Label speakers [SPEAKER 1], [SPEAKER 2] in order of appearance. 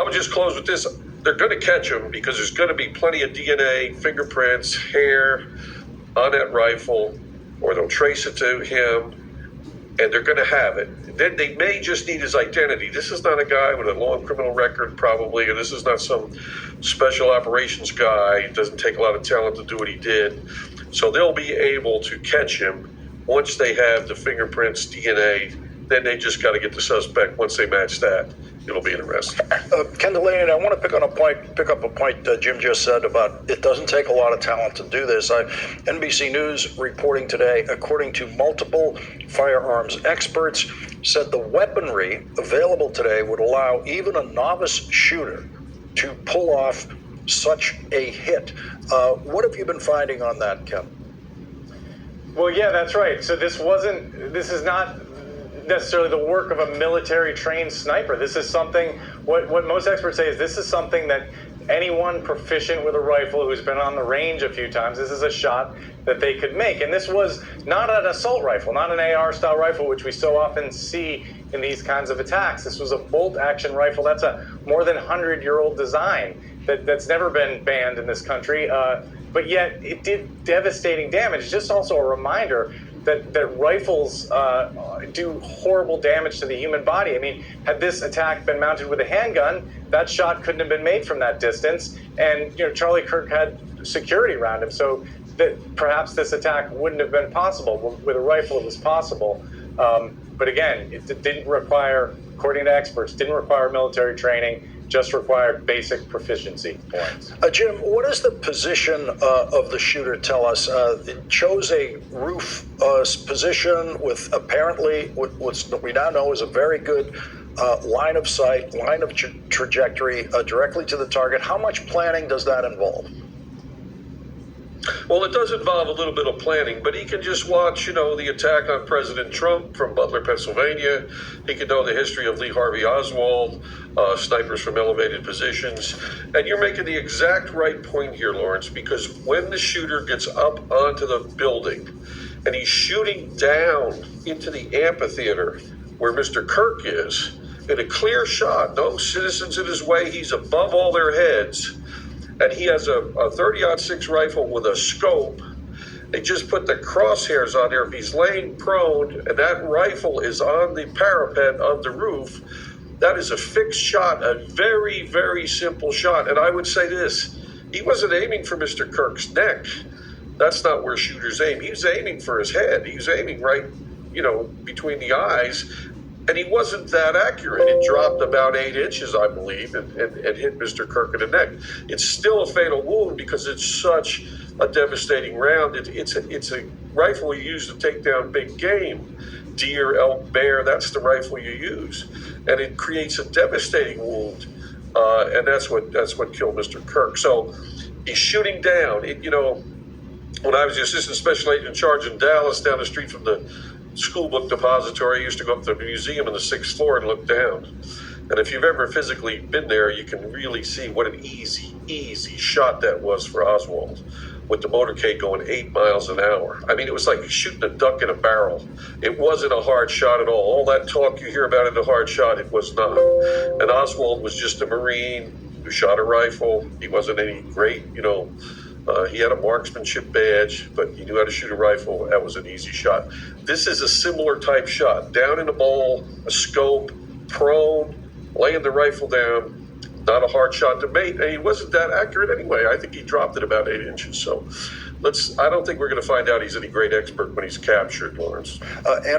[SPEAKER 1] I would just close with this. They're going to catch him because there's going to be plenty of DNA, fingerprints, hair on that rifle, or they'll trace it to him, and they're going to have it. Then they may just need his identity. This is not a guy with a long criminal record, probably, or this is not some special operations guy. It doesn't take a lot of talent to do what he did. So they'll be able to catch him once they have the fingerprints, DNA. Then they just got to get the suspect. Once they match that, it'll be an arrest.
[SPEAKER 2] Ken Delaney, I want to pick up a point Jim just said about it doesn't take a lot of talent to do this. NBC News reporting today, according to multiple firearms experts, said the weaponry available today would allow even a novice shooter to pull off such a hit. What have you been finding on that, Ken?
[SPEAKER 3] Well, yeah, that's right. So this is not necessarily the work of a military trained sniper. This is something, what most experts say is this is something that anyone proficient with a rifle who's been on the range a few times, this is a shot that they could make. And this was not an assault rifle, not an AR style rifle, which we so often see in these kinds of attacks. This was a bolt action rifle. That's a more than 100-year-old design that's never been banned in this country. But yet it did devastating damage. Just also a reminder that rifles do horrible damage to the human body. I mean, had this attack been mounted with a handgun, that shot couldn't have been made from that distance. And Charlie Kirk had security around him, so that perhaps this attack wouldn't have been possible. With a rifle, it was possible. But again, it didn't require, according to experts, didn't require military training. Just required basic proficiency points.
[SPEAKER 2] Jim, what does the position of the shooter tell us? It chose a roof position with apparently what we now know is a very good line of sight, line of trajectory directly to the target. How much planning does that involve?
[SPEAKER 1] Well, it does involve a little bit of planning, but he can just watch, the attack on President Trump from Butler, Pennsylvania. He can know the history of Lee Harvey Oswald, snipers from elevated positions. And you're making the exact right point here, Lawrence, because when the shooter gets up onto the building and he's shooting down into the amphitheater where Mr. Kirk is, in a clear shot, no citizens in his way, he's above all their heads, and he has a 30-06 rifle with a scope. They just put the crosshairs on there. If he's laying prone and that rifle is on the parapet of the roof, that is a fixed shot, a very, very simple shot. And I would say this, he wasn't aiming for Mr. Kirk's neck. That's not where shooters aim. He was aiming for his head. He was aiming right, between the eyes. And he wasn't that accurate. It dropped about 8 inches, I believe, and hit Mr. Kirk in the neck. It's still a fatal wound because it's such a devastating round. It's a rifle you use to take down big game. Deer, elk, bear, that's the rifle you use. And it creates a devastating wound. And that's what killed Mr. Kirk. So he's shooting down. When I was the assistant special agent in charge in Dallas, down the street from the school book depository, I used to go up to the museum on the 6th floor and look down. And if you've ever physically been there, you can really see what an easy shot that was for Oswald, with the motorcade going 8 miles an hour. I mean, it was like shooting a duck in a barrel. It wasn't a hard shot at all. All that talk you hear about it, a hard shot, it was not. And Oswald was just a Marine who shot a rifle. He wasn't any great, he had a marksmanship badge, but he knew how to shoot a rifle. That was an easy shot. This is a similar type shot. Down in the bowl, a scope, prone, laying the rifle down. Not a hard shot to make. And he wasn't that accurate anyway. I think he dropped it about 8 inches. So I don't think we're going to find out he's any great expert when he's captured, Lawrence.
[SPEAKER 2] Andrew.